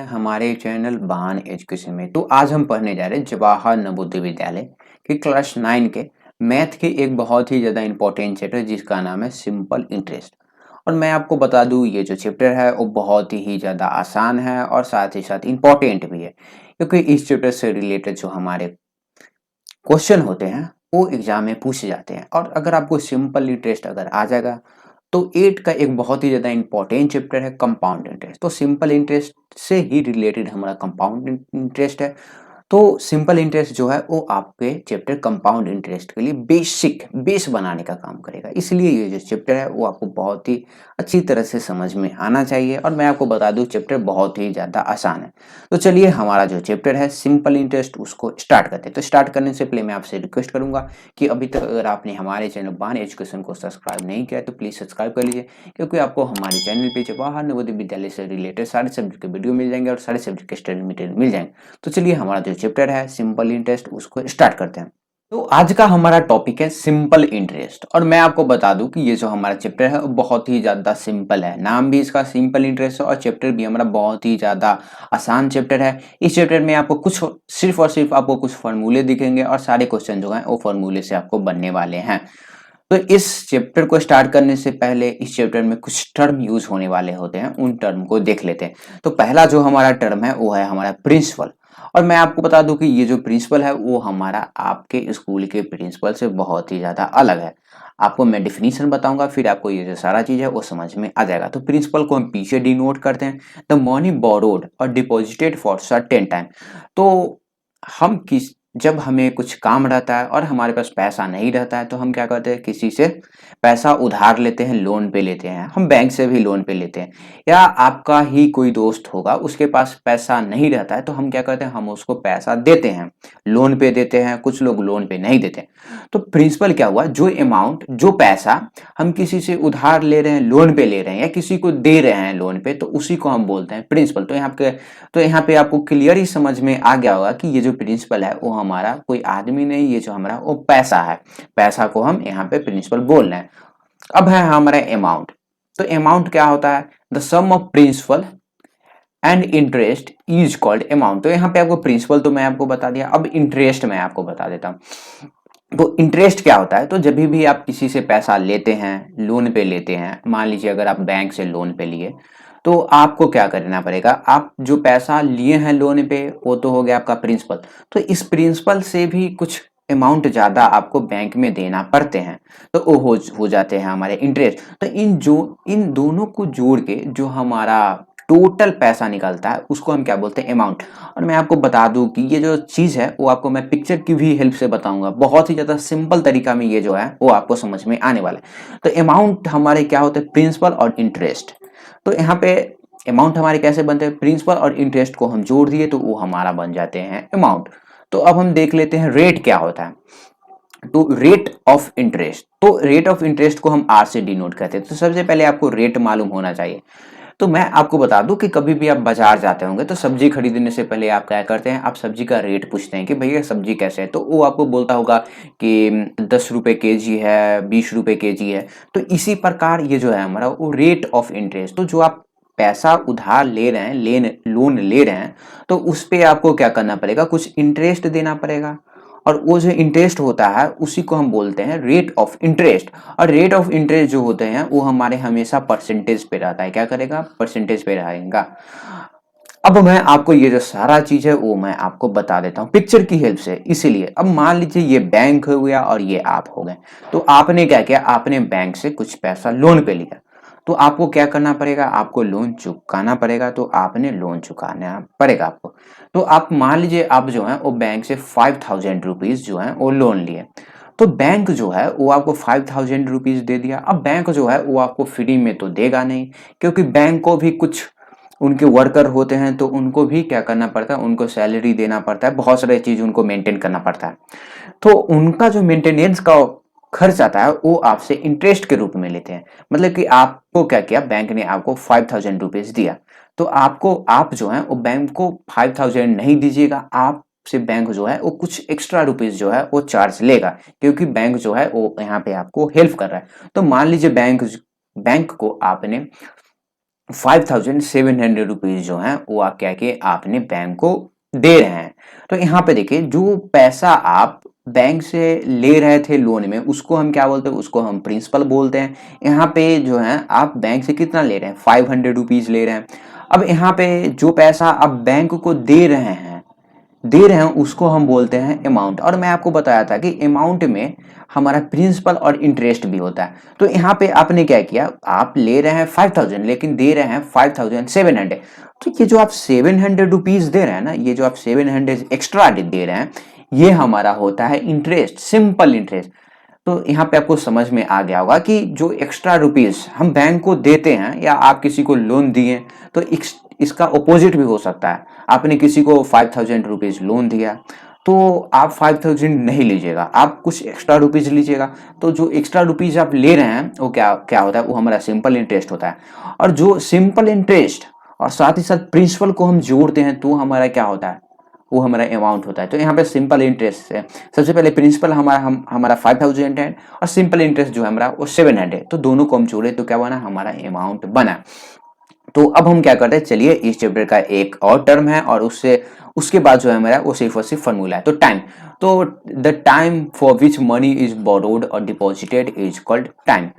हमारे चैनल बान एजुकेशन में। तो आज हम पढ़ने जा रहे हैं जवाहर नवोदय विद्यालय के क्लास 9 के मैथ के एक बहुत ही ज़्यादा इंपॉर्टेंट चैप्टर जिसका नाम है सिंपल इंटरेस्ट। और मैं आपको बता दूं ये जो चैप्टर है वो बहुत ही ज़्यादा आसान है और साथ ही साथ इम्पॉर्टेंट भी है, क्योंकि इस चैप्टर से रिलेटेड जो हमारे क्वेश्चन होते हैं वो एग्जाम में पूछे जाते हैं। और अगर आपको सिंपल इंटरेस्ट अगर आ जाएगा तो 8 का एक बहुत ही ज़्यादा इंपॉर्टेंट चैप्टर है कंपाउंड इंटरेस्ट। तो सिंपल इंटरेस्ट से ही रिलेटेड हमारा कंपाउंड इंटरेस्ट है। तो सिंपल इंटरेस्ट जो है वो आपके चैप्टर कंपाउंड इंटरेस्ट के लिए बेस बनाने का काम करेगा। इसलिए ये जो चैप्टर है वो आपको बहुत ही अच्छी तरह से समझ में आना चाहिए। और मैं आपको बता दूं चैप्टर बहुत ही ज़्यादा आसान है। तो चलिए हमारा जो चैप्टर है सिंपल इंटरेस्ट उसको स्टार्ट करते हैं। तो स्टार्ट करने से पहले मैं आपसे रिक्वेस्ट करूंगा कि अभी तक अगर आपने हमारे चैनल बान एजुकेशन को सब्सक्राइब नहीं किया तो प्लीज़ सब्सक्राइब कर लीजिए, क्योंकि आपको हमारे चैनल पे जवाहर नवोदय विद्यालय से रिलेटेड सारे सब्जेक्ट के वीडियो मिल जाएंगे और सारे सब्जेक्ट के स्टडी मटेरियल मिल जाएंगे। तो चलिए हमारा जो चैप्टर है सिंपल इंटरेस्ट उसको स्टार्ट करते हैं। तो आज का हमारा टॉपिक है सिंपल इंटरेस्ट। और मैं आपको बता दूं कि ये जो हमारा चैप्टर है वो बहुत ही ज्यादा सिंपल है। नाम भी इसका सिंपल इंटरेस्ट है और चैप्टर भी हमारा बहुत ही ज्यादा आसान चैप्टर है। इस चैप्टर में आपको कुछ सिर्फ और सिर्फ आपको कुछ फॉर्मूले दिखेंगे और सारे क्वेश्चन जो हैं वो फॉर्मूले से आपको बनने वाले हैं। तो इस चैप्टर को स्टार्ट करने से पहले इस चैप्टर में कुछ टर्म यूज होने वाले होते हैं, उन टर्म को देख लेते हैं। तो पहला जो हमारा टर्म है वो है हमारा प्रिंसिपल। और मैं आपको बता दूं कि ये जो प्रिंसिपल है वो हमारा आपके स्कूल के प्रिंसिपल से बहुत ही ज्यादा अलग है। आपको मैं डिफिनीशन बताऊंगा, फिर आपको ये जो सारा चीज है वो समझ में आ जाएगा। तो प्रिंसिपल को हम पीछे डिनोट करते हैं, द मनी बोरोड और डिपॉजिटेड फॉर सर्टेन टाइम। तो हम किस जब हमें कुछ काम रहता है और हमारे पास पैसा नहीं रहता है तो हम क्या करते हैं, किसी से पैसा उधार लेते हैं, लोन पे लेते हैं। हम बैंक से भी लोन पे लेते हैं। या आपका ही कोई दोस्त होगा, उसके पास पैसा नहीं रहता है तो हम क्या करते हैं, हम उसको पैसा देते हैं, लोन पे देते हैं। कुछ लोग लोन पे नहीं देते। तो प्रिंसिपल क्या हुआ, जो अमाउंट जो पैसा हम किसी से उधार ले रहे हैं, लोन पे ले रहे हैं या किसी को दे रहे हैं लोन पे, तो उसी को हम बोलते हैं प्रिंसिपल। तो यहाँ पे आपको क्लियर ही समझ में आ गया होगा कि ये जो प्रिंसिपल है वो हमारा कोई आदमी नहीं, ये जो हमारा वो पैसा है। पैसा को हम यहाँ पे प्रिंसिपल बोल रहे हैं। अब है हमारा अमाउंट। तो अमाउंट क्या होता है, the sum of principal and interest is called amount. तो यहाँ पे आपको प्रिंसिपल तो मैं आपको बता दिया, अब इंटरेस्ट मैं आपको बता देता हूँ। तो इंटरेस्ट क्या होता है, तो जब भी आप किसी से पैसा लेते हैं, लोन पे लेते हैं, मान लीजिए अगर आप बैंक से लोन पे लिए, तो आपको क्या करना पड़ेगा, आप जो पैसा लिए हैं लोन पे वो तो हो गया आपका प्रिंसिपल। तो इस प्रिंसिपल से भी कुछ अमाउंट ज्यादा आपको बैंक में देना पड़ते हैं, तो वो हो जाते हैं हमारे इंटरेस्ट। तो इन दोनों को जोड़ के जो हमारा टोटल पैसा निकलता है उसको हम क्या बोलते हैं, अमाउंट। और मैं आपको बता दूं कि ये जो चीज है वो आपको मैं पिक्चर की भी हेल्प से बताऊंगा। बहुत ही ज्यादा सिंपल तरीका में ये जो है वो आपको समझ में आने वाला है। तो अमाउंट हमारे क्या होते हैं, प्रिंसिपल और इंटरेस्ट। तो यहाँ पे अमाउंट हमारे कैसे बनते हैं, प्रिंसिपल और इंटरेस्ट को हम जोड़ दिए तो वो हमारा बन जाते हैं अमाउंट। तो अब हम देख लेते हैं रेट क्या होता है। तो रेट ऑफ इंटरेस्ट, तो रेट ऑफ इंटरेस्ट को हम आर से डिनोट करते हैं। तो सबसे पहले आपको रेट मालूम होना चाहिए। तो मैं आपको बता दूं कि कभी भी आप बाजार जाते होंगे तो सब्जी खरीदने से पहले आप क्या करते हैं, आप सब्जी का रेट पूछते हैं कि भैया सब्जी कैसे है। तो वो आपको बोलता होगा कि 10 रुपए केजी है, 20 रुपए केजी है। तो इसी प्रकार ये जो है हमारा वो रेट ऑफ इंटरेस्ट। तो जो आप पैसा उधार ले रहे हैं, लोन ले रहे हैं, तो उस पे आपको क्या करना पड़ेगा, कुछ इंटरेस्ट देना पड़ेगा। और वो जो इंटरेस्ट होता है उसी को हम बोलते हैं रेट ऑफ इंटरेस्ट। और रेट ऑफ इंटरेस्ट जो होते हैं वो हमारे हमेशा परसेंटेज पे रहता है, क्या करेगा, परसेंटेज पे रहेगा। अब मैं आपको ये जो सारा चीज है वो मैं आपको बता देता हूँ पिक्चर की हेल्प से। इसीलिए अब मान लीजिए ये बैंक हो गया और ये आप हो गए। तो आपने क्या किया, आपने बैंक से कुछ पैसा लोन पे लिया। तो आपको क्या करना पड़ेगा, आपको लोन चुकाना पड़ेगा। तो आपने लोन चुकाना पड़ेगा आपको। तो आप मान लीजिए आप जो है वो बैंक से 5000 रुपीज जो है वो लोन लिए। तो बैंक जो है वो आपको 5000 रुपीज दे दिया। अब बैंक जो है वो आपको फ्री में तो देगा नहीं, क्योंकि बैंक को भी कुछ उनके वर्कर होते हैं, तो उनको भी क्या करना पड़ता है, उनको सैलरी देना पड़ता है, बहुत सारे चीज उनको मेंटेन करना पड़ता है। तो उनका जो मेंटेनेंस का खर्च आता है वो आपसे इंटरेस्ट के रूप में लेते हैं। मतलब कि आपको क्या किया, बैंक ने आपको 5000 रुपीज दिया। तो आप जो है वो बैंक को 5000 नहीं दीजिएगा, आप से बैंक जो है वो कुछ एक्स्ट्रा रुपीज जो है वो चार्ज लेगा, क्योंकि बैंक जो है वो यहाँ पे आपको हेल्प कर रहा है। तो मान लीजिए बैंक को आपने ₹5,700 जो हैं वो आप क्या कि आपने बैंक को दे रहे हैं। तो यहाँ पे देखिए जो पैसा आप बैंक से ले रहे थे लोन में उसको हम क्या बोलते हैं, उसको हम प्रिंसिपल बोलते हैं। यहाँ पे जो है आप बैंक से कितना ले रहे हैं, ₹500 ले रहे हैं। अब यहाँ पे जो पैसा आप बैंक को दे रहे हैं उसको हम बोलते हैं अमाउंट। और मैं आपको बताया था कि अमाउंट में हमारा प्रिंसिपल और इंटरेस्ट भी होता है। तो यहाँ पे आपने क्या किया, आप ले रहे हैं 5,000 लेकिन दे रहे हैं 5,700। तो ये जो आप ₹700 दे रहे हैं ना, ये जो आप 700 एक्स्ट्रा दे रहे हैं, ये हमारा होता है इंटरेस्ट, सिंपल इंटरेस्ट। तो यहाँ पे आपको समझ में आ गया होगा कि जो एक्स्ट्रा रुपीस हम बैंक को देते हैं या आप किसी को लोन दिए तो इसका अपोजिट भी हो सकता है। आपने किसी को ₹5,000 लोन दिया तो आप 5,000 नहीं लीजिएगा, आप कुछ एक्स्ट्रा रुपीज लीजिएगा। तो जो एक्स्ट्रा रुपीज आप ले रहे हैं वो क्या क्या होता है, वो हमारा सिंपल इंटरेस्ट होता है। और जो सिंपल इंटरेस्ट और साथ ही साथ प्रिंसिपल को हम जोड़ते हैं तो हमारा क्या होता है, वो हमारा अमाउंट होता है। तो यहाँ पे सिंपल इंटरेस्ट है, सबसे पहले प्रिंसिपल हमारा 5,000 है और सिंपल इंटरेस्ट जो है हमारा वो 700 है। तो दोनों को हम जोड़े तो क्या बना, हमारा अमाउंट बना। तो अब हम क्या करते हैं, चलिए इस चैप्टर का एक और टर्म है और उसके बाद जो है हमारा वो सिर्फ और सिर्फ फॉर्मूला है। तो टाइम, तो the time for which money is borrowed और डिपॉजिटेड इज कॉल्ड टाइम।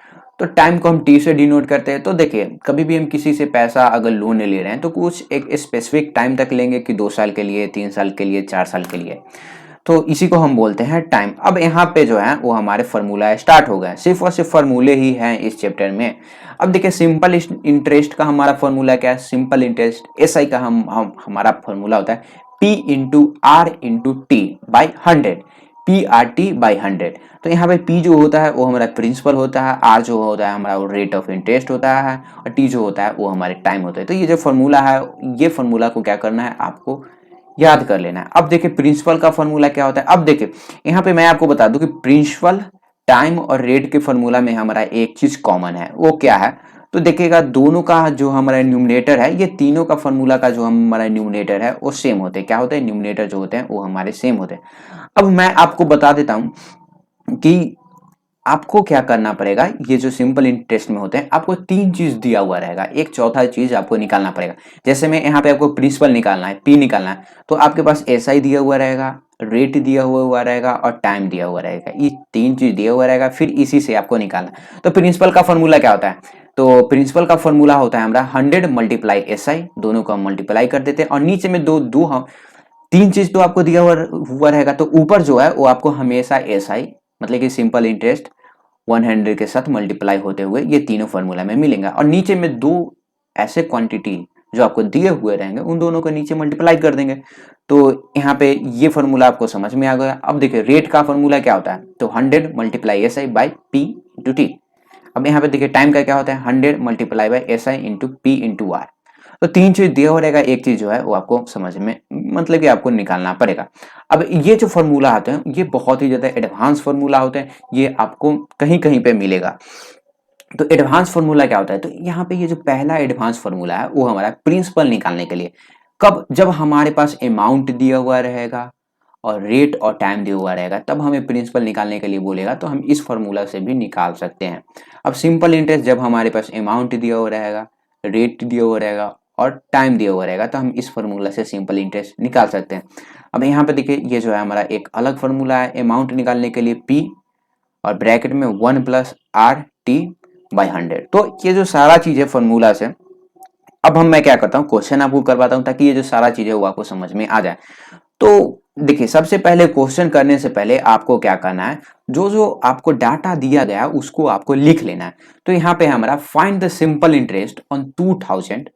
तो टाइम को हम टी से डिनोट करते हैं। तो देखिए कभी भी हम किसी से पैसा अगर लोन ले रहे हैं तो कुछ एक स्पेसिफिक टाइम तक लेंगे कि 2 साल के लिए, 3 साल के लिए, 4 साल के लिए। तो इसी को हम बोलते हैं टाइम। अब यहाँ पे जो है वो हमारे फार्मूला स्टार्ट हो गए, सिर्फ और सिर्फ फार्मूले ही हैं इस चैप्टर में। अब देखिए सिंपल इंटरेस्ट का हमारा फार्मूला क्या है, सिंपल इंटरेस्ट एसआई का हमारा फार्मूला होता है P into R into T by 100, PRT/100। तो यहाँ पे P जो होता है वो हमारा प्रिंसिपल होता है, R जो होता है हमारा वो रेट ऑफ इंटरेस्ट होता है और T जो होता है वो हमारे टाइम होता है। तो ये जो फार्मूला है, ये फार्मूला को क्या करना है, आपको याद कर लेना है। अब देखिए प्रिंसिपल का फॉर्मूला क्या होता है। अब देखिए यहाँ पे मैं आपको बता दूं कि प्रिंसिपल, टाइम और रेट के फॉर्मूला में हमारा एक चीज कॉमन है, वो क्या है। तो देखिएगा दोनों का जो हमारा न्यूमरेटर है, ये तीनों का फॉर्मूला का जो हमारा न्यूमरेटर है वो सेम होते हैं। क्या होते हैं, न्यूमरेटर जो होते हैं वो हमारे सेम होते हैं। अब मैं आपको बता देता हूं कि आपको क्या करना पड़ेगा, ये जो सिंपल इंटरेस्ट में होते हैं आपको 3 चीज दिया हुआ रहेगा, एक चौथा चीज आपको निकालना पड़ेगा। जैसे मैं यहाँ पे आपको प्रिंसिपल निकालना है, P निकालना है, तो आपके पास SI दिया हुआ रहेगा, रेट दिया हुआ रहेगा और टाइम दिया हुआ रहेगा। ये 3 चीज दिया हुआ रहेगा, फिर इसी से आपको निकालना है। तो प्रिंसिपल का फॉर्मूला क्या होता है, तो प्रिंसिपल का फॉर्मूला होता है हमारा 100 मल्टीप्लाई SI, दोनों को हम मल्टीप्लाई कर देते हैं और नीचे में दो हम 3 चीज तो आपको दिया हुआ रहेगा। तो ऊपर जो है वो आपको हमेशा SI मतलब कि सिंपल इंटरेस्ट 100 के साथ मल्टीप्लाई होते हुए ये तीनों फॉर्मूला में मिलेंगे और नीचे में दो ऐसे क्वांटिटी जो आपको दिए हुए रहेंगे उन दोनों को नीचे मल्टीप्लाई कर देंगे। तो यहाँ पे ये फॉर्मूला आपको समझ में आ गया। अब देखिए रेट का फॉर्मूला क्या होता है, तो 100 multiply SI by P into T. अब यहाँ पे देखिए टाइम का क्या होता है, 100 multiply by SI into P into R. तो 3 चीज दिया हो रहेगा, एक चीज जो है वो आपको समझ में मतलब कि आपको निकालना पड़ेगा। अब ये जो फॉर्मूला आते हैं ये बहुत ही ज्यादा एडवांस फॉर्मूला होते हैं, ये आपको कहीं कहीं पे मिलेगा। तो एडवांस फॉर्मूला क्या होता है, तो यहाँ पे ये जो पहला एडवांस फॉर्मूला है वो हमारा प्रिंसिपल निकालने के लिए, कब, जब हमारे पास अमाउंट दिया हुआ रहेगा और रेट और टाइम दिया हुआ रहेगा तब हमें प्रिंसिपल निकालने के लिए बोलेगा, तो हम इस फॉर्मूला से भी निकाल सकते हैं। अब सिंपल इंटरेस्ट जब हमारे पास अमाउंट दिया हुआ रहेगा, रेट दिया हुआ रहेगा और टाइम दिया हुआ रहेगा तो हम इस फॉर्मूला से सिंपल इंटरेस्ट निकाल सकते हैं। अब यहाँ पे देखिए ये जो है हमारा एक अलग फॉर्मूला है अमाउंट निकालने के लिए, P और ब्रैकेट में 1 प्लस RT/100। तो ये जो सारा चीज है फॉर्मूला से, अब मैं क्या करता हूँ, क्वेश्चन आपको करवाता हूँ ताकि ये जो सारा चीज है वो आपको समझ में आ जाए। तो देखिए सबसे पहले क्वेश्चन करने से पहले आपको क्या करना है, जो जो आपको डाटा दिया गया उसको आपको लिख लेना है। तो यहाँ पे हमारा find the simple interest on 2000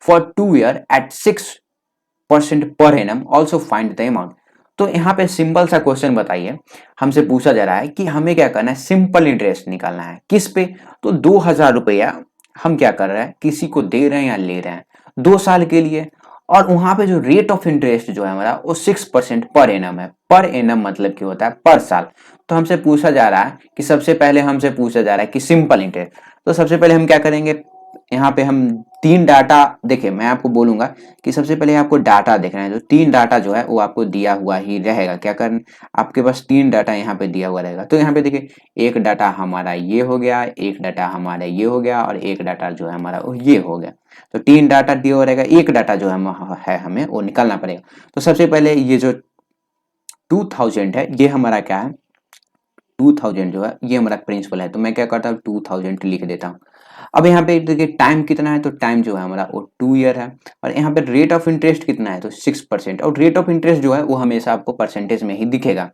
for 2 year at 6% per annum, also find the amount. तो यहाँ पे सिंपल सा क्वेश्चन बताइए, हमसे पूछा जा रहा है कि हमें क्या करना है, सिंपल इंटरेस्ट निकालना है किस पे, तो 2,000 रुपया हम क्या कर रहे हैं, किसी को दे रहे हैं या ले रहे हैं 2 साल के लिए। और वहां पे जो रेट ऑफ इंटरेस्ट जो है हमारा वो 6% पर एनम है। पर एनम मतलब क्या होता है, पर साल। तो हमसे पूछा जा रहा है कि सबसे पहले हमसे पूछा जा रहा है कि सिंपल इंटरेस्ट, तो सबसे पहले हम क्या करेंगे, यहाँ पे हम तीन डाटा, देखिए मैं आपको बोलूंगा कि सबसे पहले आपको डाटा देखना है, तो तीन डाटा जो है वो आपको दिया हुआ ही रहेगा। क्या करना, आपके पास तीन डाटा यहाँ पे दिया हुआ रहेगा। तो यहाँ पे देखिए एक डाटा हमारा ये हो गया, एक डाटा हमारा ये हो गया, और एक डाटा जो है हमारा वो ये हो गया। तो तीन डाटा दिया हुआ रहेगा, एक डाटा जो है हमें वो निकालना पड़ेगा। तो सबसे पहले ये जो 2000 है, ये हमारा क्या है, 2000 जो है ये हमारा प्रिंसिपल है। तो मैं क्या करता हूँ 2000 लिख देता हूँ। अब यहाँ पे देखिए टाइम कितना है, तो टाइम जो है हमारा वो 2 ईयर है। और यहाँ पे रेट ऑफ इंटरेस्ट कितना है, तो 6%। और रेट ऑफ इंटरेस्ट जो है वो हमेशा आपको परसेंटेज में ही दिखेगा।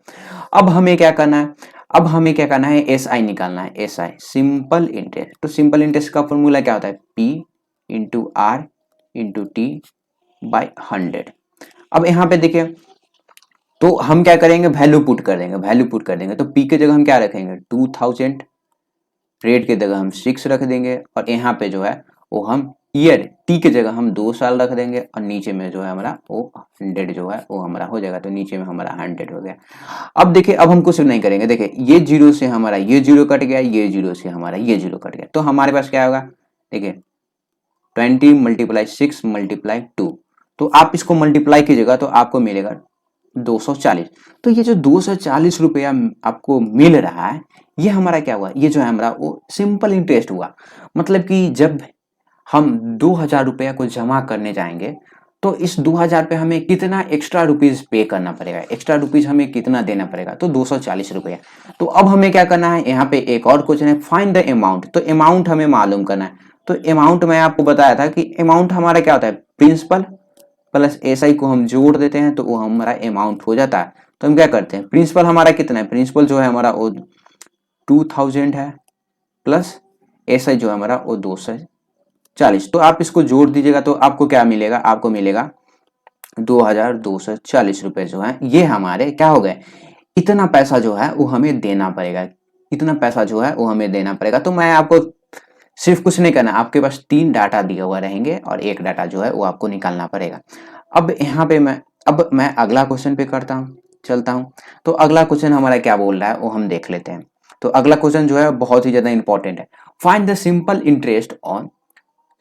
अब हमें क्या करना है, अब हमें क्या करना है, एस आई निकालना है। S I simple interest. तो सिंपल इंटरेस्ट का फॉर्मूला क्या होता है, P into R into T by 100। अब यहाँ पे देखिए, तो हम क्या करेंगे, वैल्यू पुट कर देंगे, वैल्यू पुट कर देंगे। तो पी के जगह हम क्या रखेंगे 2000, रेट की जगह हम 6 रख देंगे, और यहाँ पे जो है वो हम ईयर, टी की जगह हम 2 साल रख देंगे, और नीचे में जो है हमारा वो 100 जो है वो हमारा हो जाएगा। तो नीचे में हमारा 100 हो गया। अब देखिए, अब हम कुछ नहीं करेंगे, देखिए ये जीरो से हमारा ये जीरो कट गया, ये जीरो से हमारा ये जीरो कट गया। तो हमारे पास क्या होगा, देखिए 20 × 6 × 2। तो आप इसको मल्टीप्लाई कीजिएगा तो आपको मिलेगा 240। तो ये जो 240 रुपया आपको मिल रहा है, ये हमारा क्या हुआ, ये जो है हमारा वो सिंपल इंटरेस्ट हुआ। मतलब कि जब हम 2000 रुपया को जमा करने जाएंगे, तो इस 2000 पे हमें कितना एक्स्ट्रा रुपीज पे करना पड़ेगा, एक्स्ट्रा रुपीज हमें कितना देना पड़ेगा, तो 240 रुपया। तो अब हमें क्या करना है, यहाँ पे एक और क्वेश्चन है, फाइंड द अमाउंट। तो अमाउंट हमें मालूम करना है। तो अमाउंट मैं आपको बताया था कि अमाउंट हमारा क्या होता है, प्रिंसिपल प्लस एसआई को हम जोड़ देते हैं तो वो हमारा अमाउंट हो जाता है। तो हम क्या करते हैं, प्रिंसिपल हमारा कितना है, प्रिंसिपल जो है हमारा वो 2000 है, प्लस एसआई जो है हमारा वो 240। तो आप इसको जोड़ दीजिएगा तो आपको क्या मिलेगा, आपको मिलेगा 2240 रुपए जो है ये हमारे क्या हो गए, इतना पैसा जो है वो हमें देना पड़ेगा, इतना पैसा जो है वो हमें देना पड़ेगा। तो मैं आपको सिर्फ कुछ नहीं करना, आपके पास तीन डाटा दिए हुए रहेंगे और एक डाटा जो है वो आपको निकालना पड़ेगा। अब यहाँ पे मैं अगला क्वेश्चन पे करता हूँ, चलता हूँ। तो अगला क्वेश्चन हमारा क्या बोल रहा है वो हम देख लेते हैं। तो अगला क्वेश्चन जो है बहुत ही ज्यादा इंपॉर्टेंट है। Find the simple interest on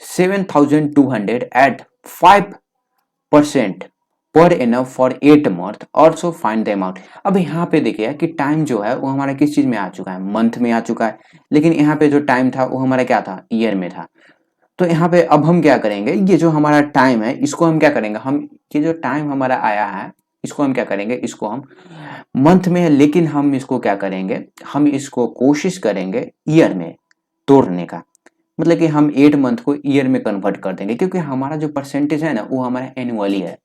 7200 at 5% per annum for 8 month, also find the amount. अब यहाँ पे देखिए कि टाइम जो है वो हमारा किस चीज में आ चुका है, मंथ में आ चुका है। लेकिन यहाँ पे जो टाइम था वो हमारा क्या था, ईयर में था। तो यहाँ पे अब हम क्या करेंगे, ये जो हमारा टाइम है इसको हम क्या करेंगे, हम ये जो टाइम हमारा आया है इसको हम क्या करेंगे, इसको हम मंथ में है, लेकिन हम इसको क्या करेंगे, हम इसको कोशिश करेंगे ईयर में तोड़ने का। मतलब कि हम 8 मंथ को ईयर में कन्वर्ट कर देंगे, क्योंकि हमारा जो परसेंटेज है ना वो हमारा एनुअली है,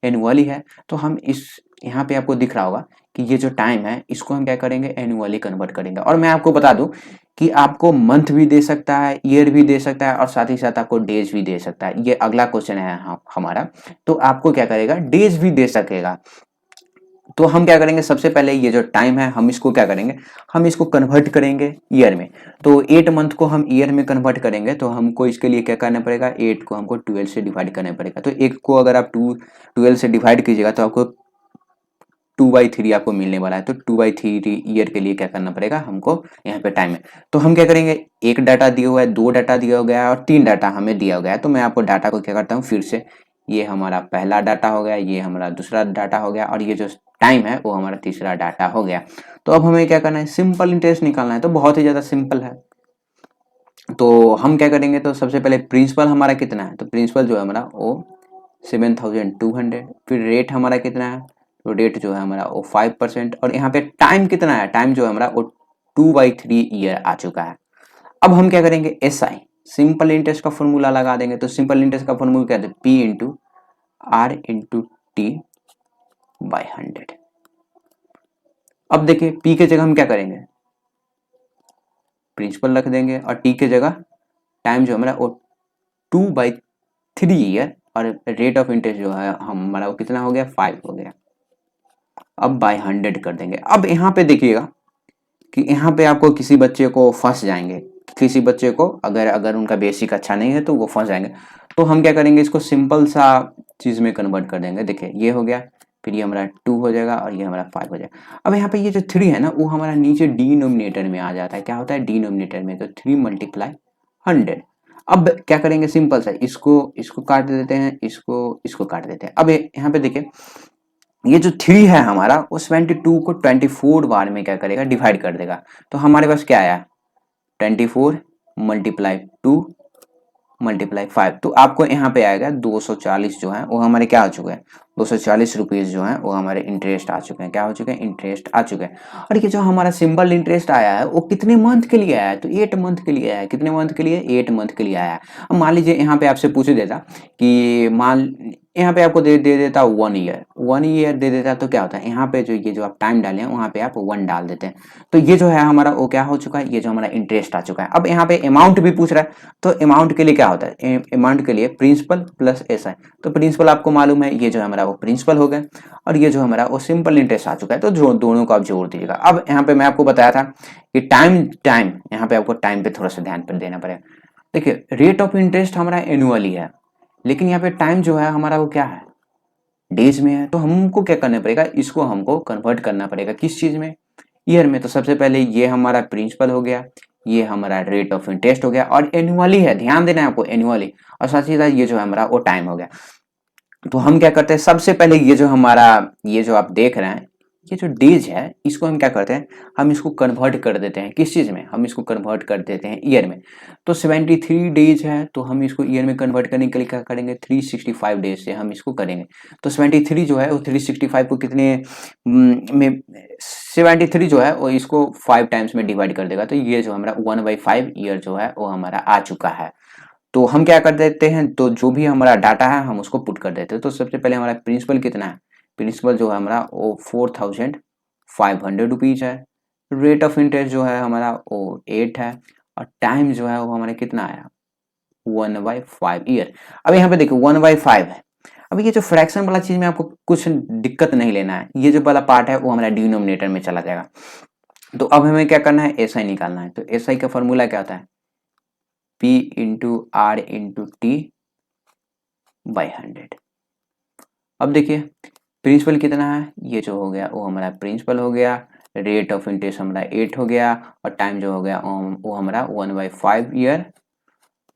एनुअली है। तो हम इस यहाँ पे आपको दिख रहा होगा कि ये जो टाइम है इसको हम क्या करेंगे, एनुअली कन्वर्ट करेंगे। और मैं आपको बता दूं कि आपको मंथ भी दे सकता है, ईयर भी दे सकता है, और साथ ही साथ आपको डेज भी दे सकता है। ये अगला क्वेश्चन है हमारा। तो आपको क्या करेगा, डेज भी दे सकेगा। तो हम क्या करेंगे, सबसे पहले ये जो टाइम है हम इसको क्या करेंगे, हम इसको कन्वर्ट करेंगे ईयर में। तो 8 मंथ को हम ईयर में कन्वर्ट करेंगे तो हमको इसके लिए क्या करना पड़ेगा, 8 को हमको 12 से डिवाइड करना पड़ेगा। तो 1 को अगर आप 12 से डिवाइड कीजिएगा तो आपको 2/3 आपको मिलने वाला है। तो 2/3 ईयर के लिए क्या करना पड़ेगा हमको, यहाँ पे टाइम है। तो हम क्या करेंगे, एक डाटा दिया हुआ है, दो डाटा दिया गया है, और तीन डाटा हमें दिया गया है। तो मैं आपको डाटा को क्या करता हूँ फिर से, ये हमारा पहला डाटा हो गया, ये हमारा दूसरा डाटा हो गया, और ये जो टाइम है वो हमारा तीसरा डाटा हो गया। तो अब हमें क्या करना है, सिंपल इंटरेस्ट निकालना है। तो बहुत ही ज्यादा सिंपल है। तो हम क्या करेंगे, तो सबसे पहले प्रिंसिपल हमारा कितना है, तो प्रिंसिपल जो है हमारा वो 7200। फिर रेट हमारा कितना है, तो रेट जो है हमारा वो 5%। और यहाँ पे टाइम कितना है, टाइम जो है हमारा वो 2/3 ईयर आ चुका है। अब हम क्या करेंगे, एस आई सिंपल इंटरेस्ट का फॉर्मूला लगा देंगे। तो सिंपल इंटरेस्ट का फॉर्मूला क्या है, P into R into T by 100। अब देखिए पी के जगह हम क्या करेंगे, प्रिंसिपल रख देंगे, और टी के जगह टाइम जो हमारा वो 2/3 ईयर, और रेट ऑफ इंटरेस्ट जो है हमारा वो कितना हो गया, 5 हो गया। अब बाय 100 कर देंगे। अब यहाँ पे देखिएगा कि यहाँ पे आपको किसी बच्चे को फंस जाएंगे, किसी बच्चे को अगर अगर उनका बेसिक अच्छा नहीं है तो वो फंस जाएंगे। तो हम क्या करेंगे, इसको सिंपल सा चीज में कन्वर्ट कर देंगे। देखिए ये हो गया, फिर ये हमारा 2 हो जाएगा, और ये हमारा 5 हो जाएगा। अब यहाँ पे ये जो 3 है ना वो हमारा नीचे डिनोमिनेटर में आ जाता है। क्या होता है डिनोमिनेटर में, तो 3 × 100। अब क्या करेंगे, सिंपल सा, इसको काट देते हैं, इसको काट देते हैं। अब यहाँ पे देखिए, ये जो 3 है हमारा, वो 72 को 24 बार में क्या करेगा, डिवाइड कर देगा। तो हमारे पास क्या आया, 24 मल्टीप्लाई 2 मल्टीप्लाई 5, तो आपको यहाँ पे आएगा 240 जो है वो हमारे क्या हो चुके हैं, 240 रुपीज जो है वो हमारे इंटरेस्ट आ चुके हैं। क्या हो चुके हैं, इंटरेस्ट आ चुके हैं। और ये जो हमारा सिंपल इंटरेस्ट आया है वो कितने मंथ के लिए आया है, तो 8 मंथ के लिए आया है। कितने मंथ के लिए, 8 मंथ के लिए आया है। अब मान लीजिए यहाँ पे आपसे पूछ देता कि मान यहाँ पे आपको दे देता 1 ईयर, 1 ईयर दे देता, तो क्या होता है, यहाँ पे जो ये जो आप टाइम डाले हैं वहाँ पे आप 1 डाल देते हैं। तो ये जो है हमारा वो क्या हो चुका है, ये जो हमारा इंटरेस्ट आ चुका है। अब यहाँ पे अमाउंट भी पूछ रहा है, तो अमाउंट के लिए क्या होता है, अमाउंट के लिए प्रिंसिपल प्लस एसआई। तो प्रिंसिपल आपको मालूम है, ये जो हमारा वो प्रिंसिपल हो गया, और ये जो हमारा वो सिंपल इंटरेस्ट आ चुका है। तो जो दोनों को आप जोड़ दीजिएगा। अब यहाँ पे मैं आपको बताया था कि टाइम टाइम यहाँ पे आपको टाइम पे थोड़ा सा ध्यान पर देना पड़ेगा। देखिए, रेट ऑफ इंटरेस्ट हमारा एनुअली है, लेकिन यहाँ पे टाइम जो है हमारा वो क्या है, डेज में है। तो हमको क्या करना पड़ेगा, इसको हमको कन्वर्ट करना पड़ेगा किस चीज में, ईयर में। तो सबसे पहले ये हमारा प्रिंसिपल हो गया, ये हमारा रेट ऑफ इंटरेस्ट हो गया, और एनुअली है, ध्यान देना है आपको, एनुअली। और साथ ही साथ ये जो हमारा वो टाइम हो गया। तो हम क्या करते हैं, सबसे पहले ये जो हमारा, ये जो आप देख रहे हैं, ये जो डेज है, इसको हम क्या करते हैं, हम इसको कन्वर्ट कर देते हैं किस चीज में, हम इसको कन्वर्ट कर देते हैं ईयर में। तो 73 डेज है, तो हम इसको ईयर में कन्वर्ट करने के लिए क्या करेंगे, 365 डेज से हम इसको करेंगे। तो 73 जो है वो 365 को कितने में, 73 जो है वो इसको 5 टाइम्स में डिवाइड कर देगा। तो ये जो हमारा 1/5 ईयर जो है वो हमारा आ चुका है। तो हम क्या कर देते हैं, तो जो भी हमारा डाटा है हम उसको पुट कर देते हैं। तो सबसे पहले हमारा प्रिंसिपल कितना है, प्रिंसिपल जो है हमारा वो 4500 रुपीज है। रेट ऑफ इंटरेस्ट जो है हमारा वो 8 है, और टाइम जो है वो हमारे कितना आया, 1/5 ईयर। अब यहाँ पे देखो 1/5 है। अब ये जो फ्रैक्शन वाला चीज में आपको कुछ दिक्कत नहीं लेना है, ये जो वाला पार्ट है वो हमारा डिनोमिनेटर में चला जाएगा। तो अब हमें क्या करना है, एसआई निकालना है। तो एसआई का फॉर्मूला क्या होता है, P into R into T by 100। अब देखिए, प्रिंसिपल कितना है, ये जो हो गया वो हमारा प्रिंसिपल हो गया, रेट ऑफ इंटरेस्ट हमारा 8 हो गया, और टाइम जो हो गया वो हमारा 1/5 ईयर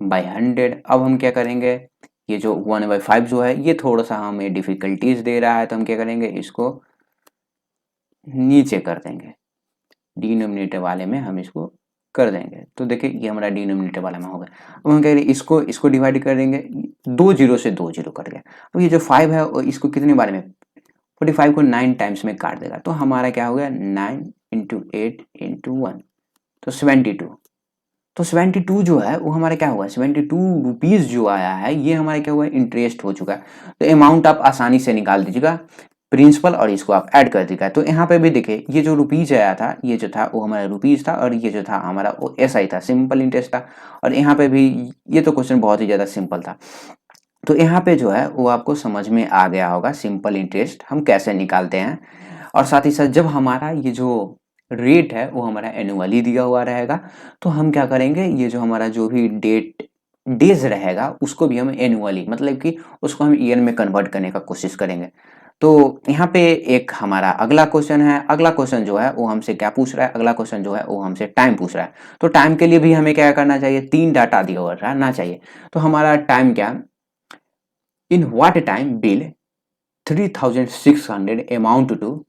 बाई 100। अब हम क्या करेंगे, ये जो 1/5 जो है ये थोड़ा सा हमें डिफिकल्टीज दे रहा है, तो हम क्या करेंगे, इसको नीचे कर देंगे, डिनोमिनेटर वाले में हम इसको कर देंगे। तो देखिए ये हमारा डिनोमिनेटर वाला में होगा। अब हम कह रहे हैं इसको डिवाइड कर देंगे, 2 जीरो से 2 जीरो कट गया। अब ये जो 5 है इसको कितने बारे में, 45 को 9 टाइम्स में काट देगा। तो हमारा क्या हो गया, 9 इंटू 8 इंटू 1, तो 72। तो 72 जो है वो हमारा क्या हुआ, 72 रुपीज जो आया है ये हमारा क्या हुआ, इंटरेस्ट हो चुका है। तो अमाउंट आप आसानी से निकाल दीजिएगा, प्रिंसिपल और इसको आप ऐड कर दीजिएगा। तो यहाँ पे भी देखिए, ये जो रुपीज आया था, ये जो था वो हमारा रुपीज था, और ये जो था हमारा वो एसआई था, सिंपल इंटरेस्ट था। और यहाँ पे भी ये तो क्वेश्चन बहुत ही ज्यादा सिंपल था। तो यहाँ पे जो है वो आपको समझ में आ गया होगा सिंपल इंटरेस्ट हम कैसे निकालते हैं। और साथ ही साथ जब हमारा ये जो रेट है वो हमारा एनुअली दिया हुआ रहेगा, तो हम क्या करेंगे, ये जो हमारा जो भी डेज रहेगा उसको भी हम एनुअली, मतलब कि उसको हम ईयर में कन्वर्ट करने का कोशिश करेंगे। तो यहाँ पे एक हमारा अगला क्वेश्चन है। अगला क्वेश्चन जो है वो हमसे क्या पूछ रहा है, अगला क्वेश्चन जो है वो हमसे टाइम पूछ रहा है। तो टाइम के लिए भी हमें क्या करना चाहिए, 3 डाटा दिया हुआ रहना चाहिए। तो हमारा टाइम क्या, in what time will 3600 amount to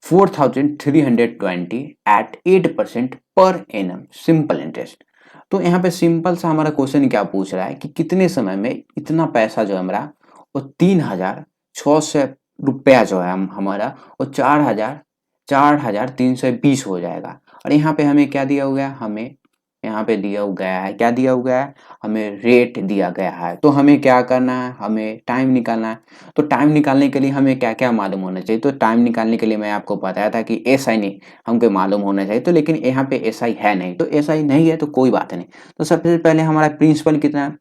4320 at 8% per annum simple interest. तो यहाँ पे सिंपल सा हमारा क्वेश्चन क्या पूछ रहा है कि कितने समय में इतना पैसा जो है हमारा वो 3600 रुपया जो है हमारा वो 4320 हो जाएगा। और यहाँ पे हमें क्या दिया हुआ है, हमें यहाँ पे दिया गया है, क्या दिया हुआ है, हमें रेट दिया गया है। तो हमें क्या करना है, हमें टाइम निकालना है। तो टाइम निकालने के लिए हमें क्या क्या मालूम होना चाहिए, तो टाइम निकालने के लिए मैं आपको बताया था कि एस आई नहीं हमको मालूम होना चाहिए। तो लेकिन यहाँ पे एस आई है नहीं, तो एस आई नहीं है तो कोई बात नहीं। तो सबसे पहले हमारा प्रिंसिपल कितना है,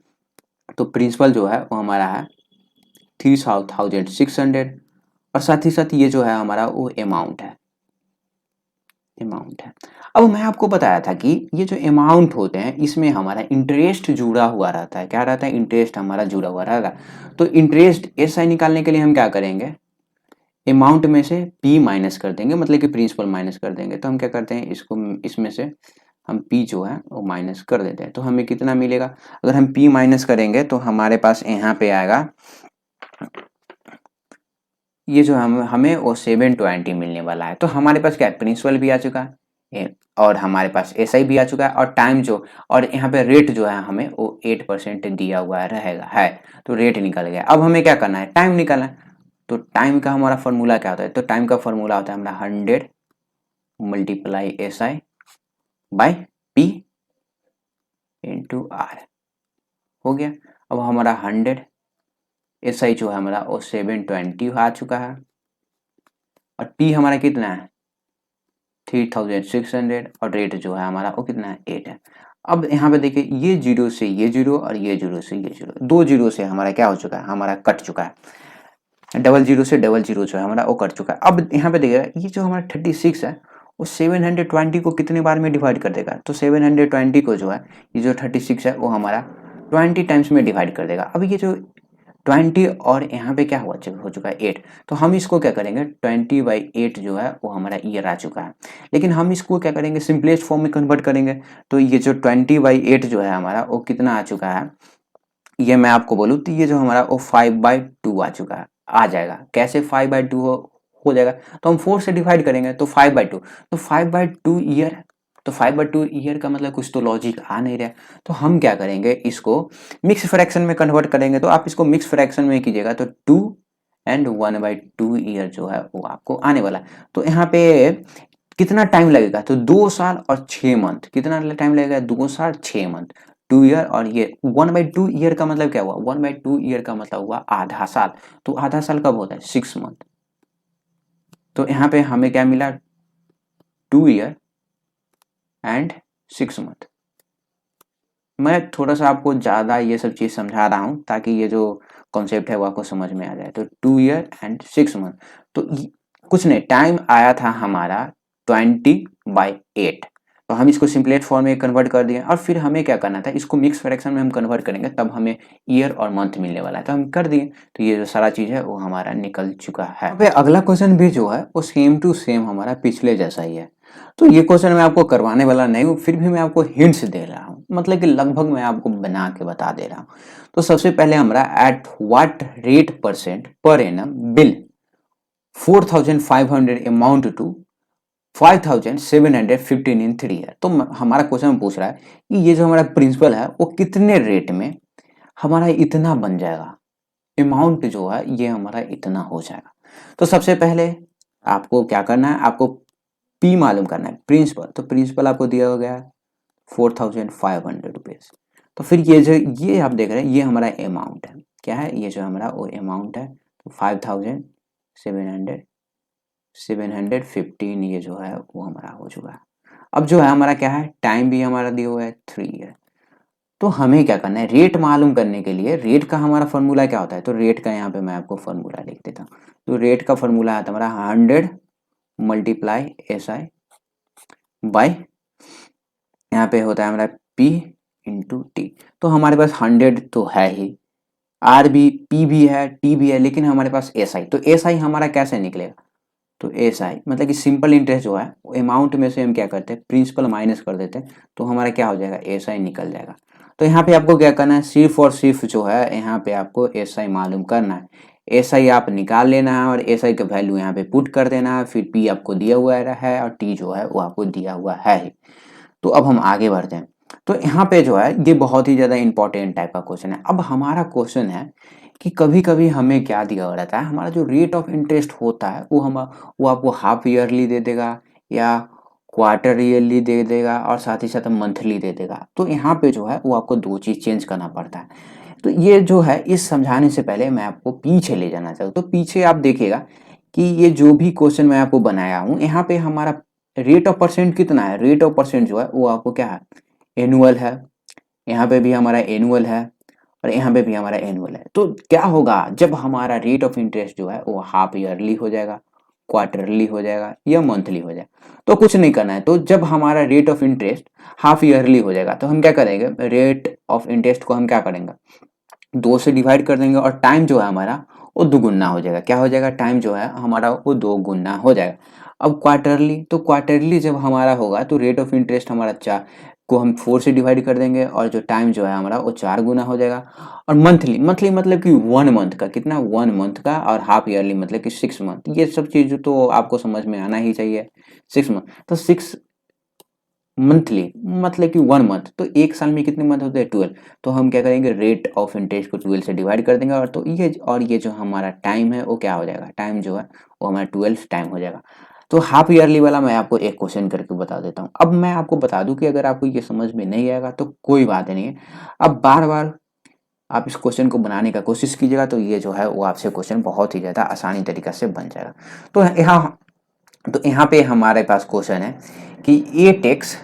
तो प्रिंसिपल जो है वो हमारा है 3600, और साथ ही साथ ये जो है हमारा वो अमाउंट है। अब मैं आपको बताया था कि ये जो अमाउंट होते हैं इसमें हमारा इंटरेस्ट जुड़ा हुआ रहता है। क्या रहता है, इंटरेस्ट हमारा जुड़ा हुआ रहता है। तो इंटरेस्ट एसआई निकालने के लिए हम क्या करेंगे, अमाउंट में से पी माइनस कर देंगे, मतलब कि प्रिंसिपल माइनस कर देंगे। तो हम क्या करते हैं, इसको इसमें से हम p जो है वो माइनस कर देते हैं, तो हमें कितना मिलेगा? अगर हम p माइनस करेंगे तो हमारे पास यहाँ पे आएगा, ये जो हमें वो 720 मिलने वाला है। तो हमारे पास क्या है, प्रिंसिपल भी आ चुका है और हमारे पास एसआई भी आ चुका है, और टाइम जो, और यहाँ पे रेट जो है हमें वो 8% दिया हुआ रहेगा है, तो रेट निकल गया। अब हमें क्या करना है, टाइम निकालना है। तो टाइम का हमारा फॉर्मूला क्या होता है, तो टाइम का फॉर्मूला होता है हमारा 100 multiply S I by P into R, हो गया। अब हमारा 100 एस आई जो है हमारा वो 720 आ चुका है, और पी हमारा कितना है 3600, और रेट जो है हमारा वो कितना है 8 है। अब यहाँ पे देखिए, ये जीरो से ये जीरो और ये जीरो से ये जीरो, दो जीरो से हमारा क्या हो चुका है, हमारा कट चुका है। डबल जीरो से डबल जीरो जो है हमारा वो कट चुका है। अब यहाँ पे देखिएगा, ये जो हमारा 36 है वो 720 को कितने बार में डिवाइड कर देगा, तो 720 को जो है, ये जो 36 है वो हमारा 20 टाइम्स में डिवाइड कर देगा। अब ये जो 20 और यहाँ पे क्या हो चुका है 8, तो हम इसको क्या करेंगे, 20/8 जो है वो हमारा ईयर आ चुका है। लेकिन हम इसको क्या करेंगे, सिंपलेस्ट फॉर्म में कन्वर्ट करेंगे। तो ये जो 20/8 जो है हमारा वो कितना आ चुका है, ये मैं आपको बोलूँ तो ये जो हमारा वो 5/2 आ चुका है, आ जाएगा। कैसे 5/2 हो जाएगा, तो हम 4 से डिवाइड करेंगे तो 5/2, तो 5/2 ईयर, तो 5/2 ईयर का मतलब कुछ तो लॉजिक आ नहीं रहा। तो हम क्या करेंगे, इसको मिक्स फ्रैक्शन में कन्वर्ट करेंगे। तो आप इसको मिक्स फ्रैक्शन में कीजिएगा तो 2 एंड 1/2 ईयर जो है वो आपको आने वाला है। तो यहाँ पे कितना टाइम लगेगा, तो 2 साल और 6 मंथ। कितना टाइम लगेगा, 2 साल 6 मंथ, 2 ईयर। और ये 1/2 ईयर का मतलब क्या हुआ, 1/2 ईयर का मतलब हुआ आधा साल। तो आधा साल कब होता है, 6 मंथ। तो यहाँ पे हमें क्या मिला, 2 ईयर एंड 6 मंथ। मैं थोड़ा सा आपको ज़्यादा ये सब चीज़ समझा रहा हूँ ताकि ये जो कॉन्सेप्ट है वो आपको समझ में आ जाए। तो 2 ईयर एंड 6 मंथ, तो कुछ नहीं, टाइम आया था हमारा 20/8। तो हम इसको सिंपलेट फॉर्म में कन्वर्ट कर दिए, और फिर हमें क्या करना था, इसको मिक्स फ्रैक्शन में हम कन्वर्ट करेंगे तब हमें ईयर और मंथ मिलने वाला है, तो हम कर दिए। तो ये जो सारा चीज़ है वो हमारा निकल चुका है। अब अगला क्वेश्चन भी जो है वो सेम टू सेम हमारा पिछले जैसा ही है। तो ये क्वेश्चन मैं आपको करवाने वाला नहीं हूँ, फिर भी मैं आपको हिंट्स दे रहा हूँ, मतलब कि लगभग मैं आपको बना के बता दे रहा हूँ। तो सबसे पहले हमारा at what rate percent per annum will 4500 amount to 5715 in 3 year. तो हमारा क्वेश्चन पूछ रहा है कि ये जो हमारा प्रिंसिपल है वो कितने रेट में हमारा इतना बन जाएगा, अमाउंट जो है ये हमारा इतना हो जाएगा। तो सबसे पहले आपको क्या करना है, आपको पी मालूम करना है, प्रिंसिपल। तो प्रिंसिपल आपको दिया हो गया 4500 रुपीज। तो फिर ये जो ये आप देख रहे हैं ये हमारा अमाउंट है, क्या है, ये जो हमारा वो अमाउंट है, तो 5715 ये जो है वो हमारा हो चुका है। अब जो है हमारा क्या है, टाइम भी हमारा दिया हुआ है 3 ईयर। तो हमें क्या करना है, रेट मालूम करने के लिए रेट का हमारा फॉर्मूला क्या होता है, तो रेट का यहाँ पे मैं आपको फॉर्मूला लिख देता हूँ। तो रेट का फॉर्मूला है हमारा 100 मल्टीप्लाई एस आई बाई, यहाँ पे होता है हमारा P इंटू टी। तो हमारे पास 100 तो है ही, आर भी, पी भी है, टी भी है, लेकिन हमारे पास एस आई। तो एस आई हमारा कैसे निकलेगा, तो एस आई मतलब कि सिंपल इंटरेस्ट जो है अमाउंट में से हम क्या करते हैं, प्रिंसिपल माइनस कर देते हैं, तो हमारा क्या हो जाएगा, एस आई निकल जाएगा। तो यहाँ पे आपको क्या करना है, सिर्फ और सिर्फ जो है यहाँ पे आपको एस आई मालूम करना है। एस आई आप निकाल लेना है और एस आई का वैल्यू यहाँ पे पुट कर देना है, फिर पी आपको दिया हुआ है और टी जो है वो आपको दिया हुआ है ही। तो अब हम आगे बढ़ते हैं। तो यहाँ पे जो है ये बहुत ही ज़्यादा इंपॉर्टेंट टाइप का क्वेश्चन है। अब हमारा क्वेश्चन है कि कभी कभी हमें क्या दिया हुआ रहता है, हमारा जो रेट ऑफ इंटरेस्ट होता है वो आपको हाफ ईयरली दे देगा या क्वार्टर ईयरली दे देगा और साथ ही साथ मंथली दे देगा। तो यहाँ पे जो है वो आपको दो चीज़ चेंज करना पड़ता है। तो ये जो है इस समझाने से पहले मैं आपको पीछे ले जाना चाहूँ। तो पीछे आप देखिएगा कि ये जो भी क्वेश्चन मैं आपको बनाया हूँ, यहाँ पे हमारा रेट ऑफ परसेंट कितना है, रेट ऑफ परसेंट जो है वो आपको क्या है, एनुअल है। यहाँ पे भी हमारा एनुअल है और यहाँ पे भी हमारा एनुअल है। तो क्या होगा, जब हमारा रेट ऑफ इंटरेस्ट जो है वो हाफ ईयरली हो जाएगा, क्वार्टरली हो जाएगा या मंथली हो जाएगा, तो कुछ नहीं करना है। तो जब हमारा rate of interest half yearly हो जाएगा तो हम क्या करेंगे, रेट ऑफ इंटरेस्ट को हम क्या करेंगे, 2 से डिवाइड कर देंगे और टाइम जो है हमारा वो दुगुना हो जाएगा। क्या हो जाएगा, टाइम जो है हमारा वो 2 गुना हो जाएगा। अब क्वार्टरली, तो क्वार्टरली जब हमारा होगा तो रेट ऑफ इंटरेस्ट हमारा 4 को हम 4 से डिवाइड कर देंगे और जो टाइम जो है हमारा वो 4 गुना हो जाएगा। और मंथली, मंथली मतलब कि 1 मंथ का कितना, 1 मंथ का, और हाफ ईयरली मतलब कि 6 मंथ। ये सब चीज़ तो आपको समझ में आना ही चाहिए। 6 मंथ, तो 6 मंथली मतलब कि 1 मंथ, तो एक साल में कितने मंथ होते हैं, 12। तो हम क्या करेंगे, रेट ऑफ इंटरेस्ट को 12 से डिवाइड कर देंगे, और ये जो हमारा टाइम है वो क्या हो जाएगा, टाइम जो है वो हमारा 12 टाइम हो जाएगा। तो हाफ ईयरली वाला मैं आपको एक क्वेश्चन करके बता देता हूँ। अब मैं आपको बता दूं कि अगर आपको ये समझ में नहीं आएगा तो कोई बात नहीं है, अब बार बार आप इस क्वेश्चन को बनाने का कोशिश कीजिएगा, तो ये जो है वो आपसे क्वेश्चन बहुत ही ज़्यादा आसानी तरीका से बन जाएगा। तो यहाँ पे हमारे पास क्वेश्चन है कि ए takes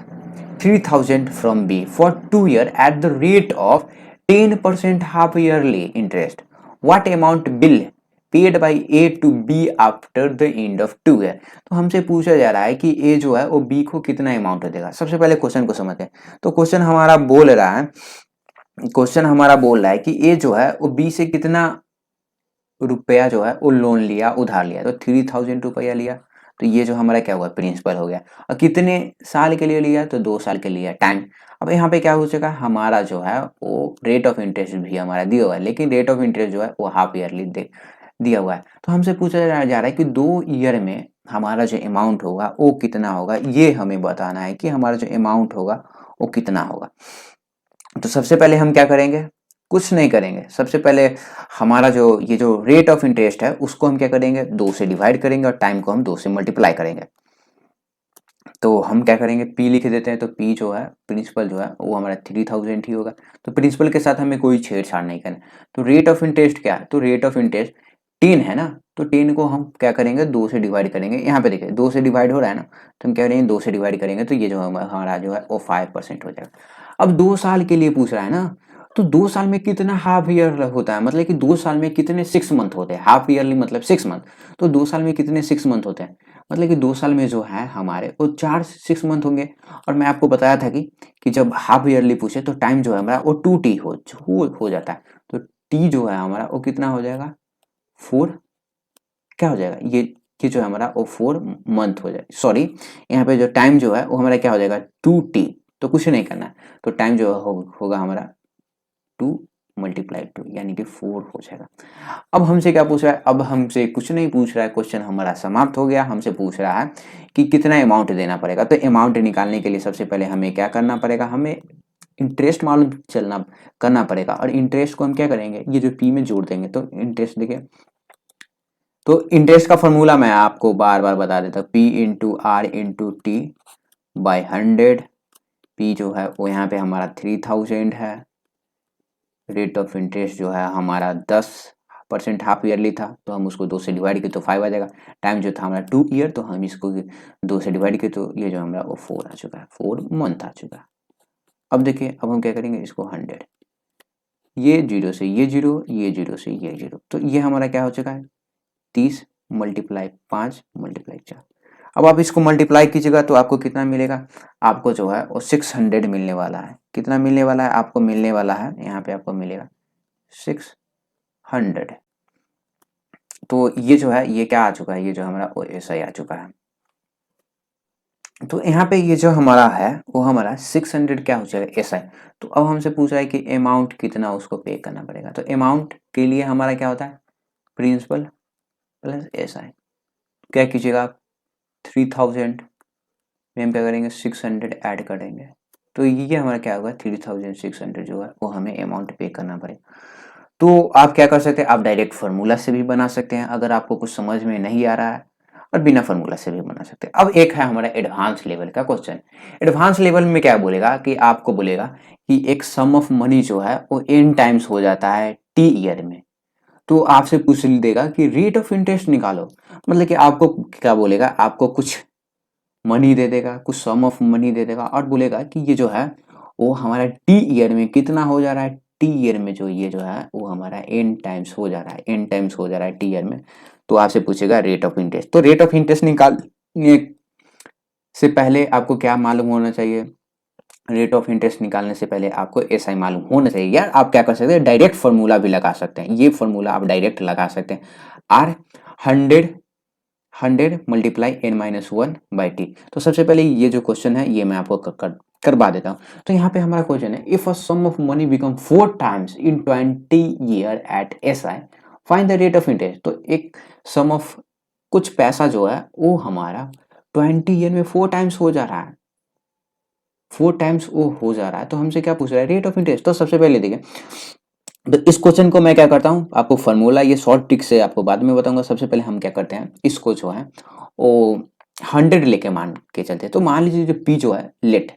3000 from B for 2 years at the rate of 10% half yearly interest. What amount bill paid by A to B after the end of 2 year? तो हमसे पूछा जा रहा है कि A जो है वो B को कितना अमाउंट देगा। सबसे पहले क्वेश्चन को समझते हैं। तो क्वेश्चन हमारा बोल रहा है कि A जो है वो B से कितना रुपया जो है वो लोन लिया, उधार लिया। तो 3000 रुपया लिया, तो ये जो हमारा क्या हुआ, प्रिंसिपल हो गया। और कितने साल के लिए लिया, तो 2 साल के लिए टाइम। अब यहाँ पे क्या हो चुका, हमारा जो है वो रेट ऑफ इंटरेस्ट भी हमारा दिया हुआ है, लेकिन रेट ऑफ इंटरेस्ट जो है वो हाफ ईयरली दिया हुआ है। तो हमसे पूछा जा रहा है कि 2 ईयर में हमारा जो अमाउंट होगा वो कितना होगा, ये हमें बताना है कि हमारा जो अमाउंट होगा वो कितना होगा। तो सबसे पहले हम क्या करेंगे, कुछ नहीं करेंगे। सबसे पहले हमारा ये जो रेट ऑफ इंटरेस्ट है उसको हम क्या करेंगे, 2 से डिवाइड करेंगे और टाइम को हम 2 से मल्टीप्लाई करेंगे। तो हम क्या करेंगे, पी लिख देते हैं। तो पी जो है, प्रिंसिपल जो है वो हमारा 3000 ही होगा। तो प्रिंसिपल के साथ हमें कोई छेड़छाड़ नहीं करना। तो रेट ऑफ इंटरेस्ट क्या है, तो रेट ऑफ इंटरेस्ट 10 है ना, तो 10 को हम क्या करेंगे, 2 से डिवाइड करेंगे। यहाँ पे देखिए 2 से डिवाइड हो रहा है ना, तो हम क्या करेंगे, 2 से डिवाइड करेंगे, तो ये जो हमारा जो है वो 5% हो जाएगा। अब 2 साल के लिए पूछ रहा है ना, तो 2 साल में कितना हाफ ईयर होता है, मतलब कि 2 साल में कितने 6 मंथ होते हैं। हाफ ईयरली मतलब 6 मंथ, तो 2 साल में कितने 6 मंथ होते हैं, मतलब कि 2 साल में जो है हमारे वो 4 6 मंथ होंगे। और मैं आपको बताया था कि जब हाफ ईयरली पूछे तो टाइम जो है हमारा वो 2t हो जाता है। तो t जो है हमारा वो कितना हो जाएगा, 4 क्या हो जाएगा, ये जो है हमारा वो 4 मंथ हो जाएगा। सॉरी, यहाँ पे जो टाइम जो है वो हमारा क्या हो जाएगा, 2t। तो कुछ नहीं करना है, तो टाइम जो होगा हमारा 2 मल्टीप्लाई 2 यानी कि 4 हो जाएगा। अब हमसे क्या पूछ रहा है, अब हमसे कुछ नहीं पूछ रहा है, क्वेश्चन हमारा समाप्त हो गया। हमसे पूछ रहा है कि कितना अमाउंट देना पड़ेगा। तो अमाउंट निकालने के लिए सबसे पहले हमें क्या करना पड़ेगा, हमें इंटरेस्ट मालूम करना पड़ेगा। और इंटरेस्ट को हम क्या करेंगे, ये जो पी में जोड़ देंगे। तो इंटरेस्ट देखिए, तो इंटरेस्ट का फॉर्मूला मैं आपको बार बार बता देता हूँ, P into R into T by 100। P जो है वो यहाँ पे हमारा 3000 है। रेट ऑफ इंटरेस्ट जो है हमारा 10% हाफ ईयरली था, तो हम उसको 2 से डिवाइड किए तो 5 आ जाएगा। टाइम जो था हमारा 2 ईयर, तो हम इसको 2 से डिवाइड किए तो ये जो हमारा वो 4 आ चुका है, 4 मंथ आ चुका है। अब देखिए, अब हम क्या करेंगे, इसको 100, ये 0 से ये 0, ये 0 से ये 0, तो ये हमारा क्या हो चुका है, 30 मल्टीप्लाई 5 मल्टीप्लाई 4। अब आप इसको मल्टीप्लाई कीजिएगा तो आपको कितना मिलेगा, आपको जो है वो 600 मिलने वाला है। कितना मिलने वाला है, आपको मिलने वाला है, यहाँ पे आपको मिलेगा 600। तो ये जो है ये क्या आ चुका है, ये जो हमारा ओ एस आई आ चुका है। तो यहाँ पे ये जो हमारा है वो हमारा 600 क्या हो जाएगा, एस आई। तो अब हमसे पूछ रहा है कि अमाउंट कितना उसको पे करना पड़ेगा। तो अमाउंट के लिए हमारा क्या होता है, प्रिंसिपल प्लस एस आई। क्या कीजिएगा आप, 3000 में हम क्या करेंगे, 600 ऐड करेंगे। तो ये हमारा क्या होगा, 3600 जो है वो हमें अमाउंट पे करना पड़ेगा। तो आप क्या कर सकते हैं, आप डायरेक्ट फार्मूला से भी बना सकते हैं अगर आपको कुछ समझ में नहीं आ रहा है, और बिना फार्मूला से भी बना सकते हैं। अब एक है हमारा एडवांस लेवल का क्वेश्चन। एडवांस लेवल में क्या बोलेगा कि आपको बोलेगा कि एक सम ऑफ मनी जो है वो n टाइम्स हो जाता है t ईयर में। तो आपसे पूछ देगा कि रेट ऑफ इंटरेस्ट निकालो, मतलब कि आपको क्या बोलेगा, आपको कुछ मनी दे देगा, कुछ सम ऑफ मनी दे देगा, और बोलेगा कि ये जो है वो हमारा टी ईयर में कितना हो जा रहा है। टी ईयर में जो ये जो है वो हमारा n टाइम्स हो जा रहा है, n टाइम्स हो जा रहा है टी ईयर में। तो आपसे पूछेगा रेट ऑफ इंटरेस्ट। तो रेट ऑफ इंटरेस्ट निकालने से पहले आपको क्या मालूम होना चाहिए, रेट ऑफ इंटरेस्ट निकालने से पहले आपको एस आई मालूम होना चाहिए। यार आप क्या कर सकते हैं, डायरेक्ट फार्मूला भी लगा सकते हैं। ये फार्मूला आप डायरेक्ट लगा सकते हैं, आर 100 100 मल्टीप्लाई n-1/t। तो सबसे पहले ये जो क्वेश्चन है ये मैं आपको करवा देता हूँ। तो यहाँ पे हमारा क्वेश्चन है, if a sum of money become 4 times in 20 year at SI, find the rate of interest. तो एक सम ऑफ कुछ पैसा जो है वो हमारा 20 ईयर में 4 टाइम्स हो जा रहा है, 4 टाइम्स वो हो जा रहा है। तो हमसे क्या पूछ रहा है, रेट ऑफ इंटरेस्ट। तो सबसे पहले देखिए, तो इस क्वेश्चन को मैं क्या करता हूँ, आपको फार्मूला ये शॉर्ट ट्रिक से आपको बाद में बताऊंगा। सबसे पहले हम क्या करते हैं, इसको जो है वो 100 लेके मान के चलते हैं। तो मान लीजिए जो पी जो है, लेट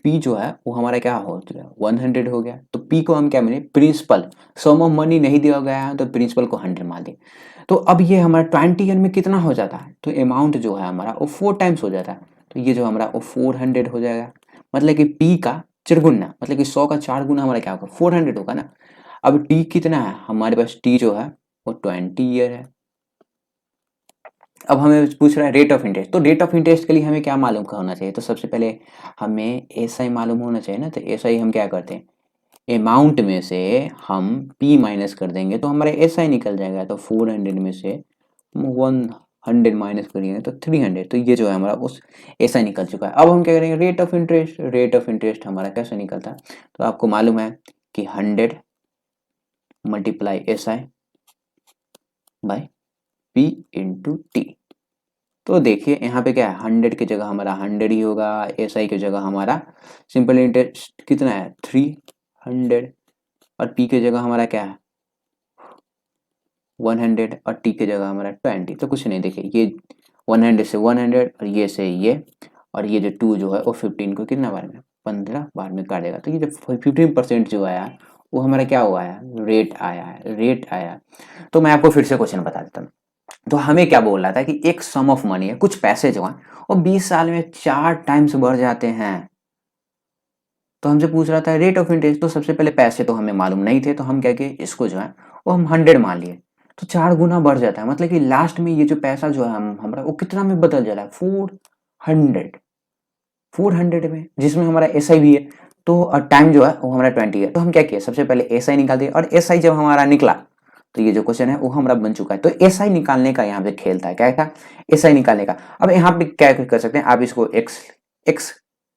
पी जो है वो हमारा क्या हो गया, 100 हो गया। तो पी को हम क्या माने, प्रिंसिपल। सम ऑफ मनी नहीं दिया गया है तो प्रिंसिपल को 100 मान दिए। तो अब ये हमारा 20 ईयर में कितना हो जाता है, तो अमाउंट जो है हमारा वो 4 टाइम्स हो जाता है। तो ये जो हमारा वो 400 हो जाएगा। मतलब कि पी का 4 गुना, मतलब कि 100 का 4 गुना हमारा क्या होगा, 400 होगा ना। अब टी कितना है हमारे पास, टी जो है वो 20 ईयर है। अब हमें पूछ रहा है रेट ऑफ इंटरेस्ट। तो रेट ऑफ इंटरेस्ट के लिए हमें क्या मालूम होना चाहिए, तो सबसे पहले हमें एसआई मालूम होना चाहिए ना। तो एसआई हम क्या करते हैं, अमाउंट में से हम पी माइनस कर देंगे तो हमारा एसआई निकल जाएगा। तो 400 में से 100 माइनस करेंगे तो 300। तो ये जो है हमारा उस एसआई निकल चुका है। अब हम क्या करेंगे, rate of interest. Rate of interest हमारा कैसे निकलता है, तो आपको मालूम है कि 100 multiply SI by P into T. तो देखिए यहाँ पे क्या है, 100 की जगह हमारा 100 ही होगा, एसआई की जगह हमारा सिंपल इंटरेस्ट कितना है 300, और पी की जगह हमारा क्या है 100, और टी की जगह हमारा 20। तो कुछ नहीं, देखिए ये 100 से 100 और ये से ये, और ये जो 2 जो है वो 15 को कितना बार में, 15 बार में काटेगा। तो ये जो 15% जो आया वो हमारा क्या हुआ है, रेट आया है, रेट आया। तो मैं आपको फिर से क्वेश्चन बता देता हूँ। तो हमें क्या बोल रहा था कि एक सम ऑफ मनी है, कुछ पैसे जो हैं वो 20 साल में 4 टाइम्स बढ़ जाते हैं। तो हमसे पूछ रहा था रेट ऑफ इंटरेस्ट। तो सबसे पहले पैसे तो हमें मालूम नहीं थे, तो हम क्या किए, इसको जो है वो हम 100 मान लिए। तो 4 गुना बढ़ जाता है, मतलब कि लास्ट में ये जो पैसा जो है हमारा वो कितना में बदल जा रहा है, 400 में, जिसमें हमारा एसआई भी है। तो टाइम जो है वो हमारा 20 है। तो हम क्या किए, सबसे पहले एसआई निकाल दिए, और एसआई जब हमारा निकला तो ये जो क्वेश्चन है वो हमारा बन चुका है। तो एसआई निकालने का यहाँ पे खेल था, क्या था, एसआई निकालने का। अब यहाँ पे क्या कर सकते हैं, आप इसको एक्स एक्स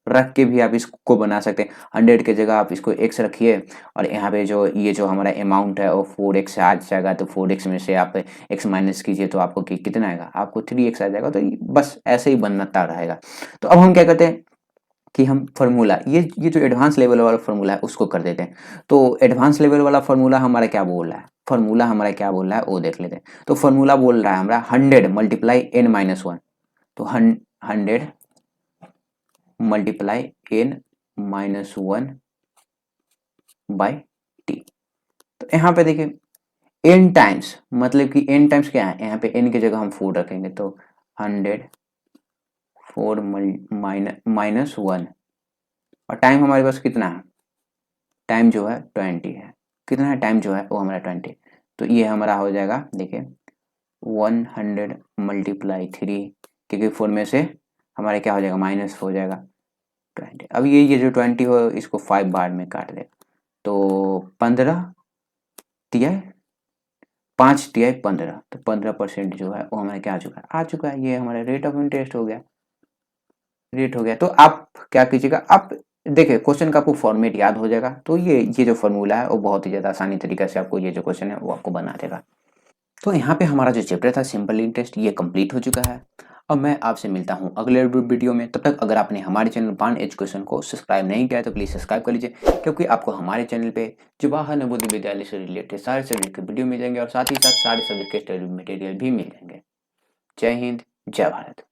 रख के भी आप इसको बना सकते हैं। 100 की जगह आप इसको एक्स रखिए, और यहाँ पे जो ये जो हमारा अमाउंट है वो 4x आ जाएगा। तो 4x में से आप x माइनस कीजिए तो आपको कितना आएगा, आपको 3x आ जाएगा। तो बस ऐसे ही बनता रहेगा। तो अब हम क्या करते हैं कि हम फार्मूला, ये जो एडवांस लेवल वाला फार्मूला है उसको कर देते हैं। तो एडवांस लेवल वाला फार्मूला हमारा क्या बोल रहा है, फार्मूला हमारा क्या बोल रहा है वो देख लेते हैं। तो फार्मूला बोल रहा है हमारा 100 मल्टीप्लाई n-1। तो 100 मल्टीप्लाई n-1 बाय टी। तो यहाँ पे देखिए n टाइम्स, मतलब कि n टाइम्स क्या है, यहाँ पे n की जगह हम 4 रखेंगे। तो 100 4 माइनस 1, और टाइम हमारे पास कितना है, टाइम जो है 20 है। कितना है टाइम जो है वो हमारा 20। तो ये हमारा हो जाएगा, देखिए 100 मल्टीप्लाई 3, क्योंकि 4 में से हमारे क्या हो जाएगा, माइनस हो जाएगा 20। अब ये जो 20 हो इसको 5 बार में काट देगा। तो 15 तिया 5 तिया 15। तो 15% जो है वो हमारा क्या आ चुका है, ये हमारा रेट ऑफ इंटरेस्ट हो गया, रेट हो गया। तो आप क्या कीजिएगा, आप देखिए क्वेश्चन का आपको फॉर्मेट याद हो जाएगा। तो ये जो फॉर्मूला है वो बहुत ही ज़्यादा आसानी तरीके से आपको ये जो क्वेश्चन है वो आपको बना देगा। तो यहाँ पे हमारा जो चैप्टर था सिंपल इंटरेस्ट ये कंप्लीट हो चुका है। अब मैं आपसे मिलता हूँ अगले वीडियो में। तब तक अगर आपने हमारे चैनल बान एजुकेशन को सब्सक्राइब नहीं किया है तो प्लीज़ सब्सक्राइब कर लीजिए, क्योंकि आपको हमारे चैनल पे जवाहर नवोदय विद्यालय से रिलेटेड सारे सब्जेक्ट के वीडियो मिल जाएंगे, और साथ ही साथ सारे सब्जेक्ट के स्टडी मटेरियल भी मिल जाएंगे। जय हिंद, जय भारत।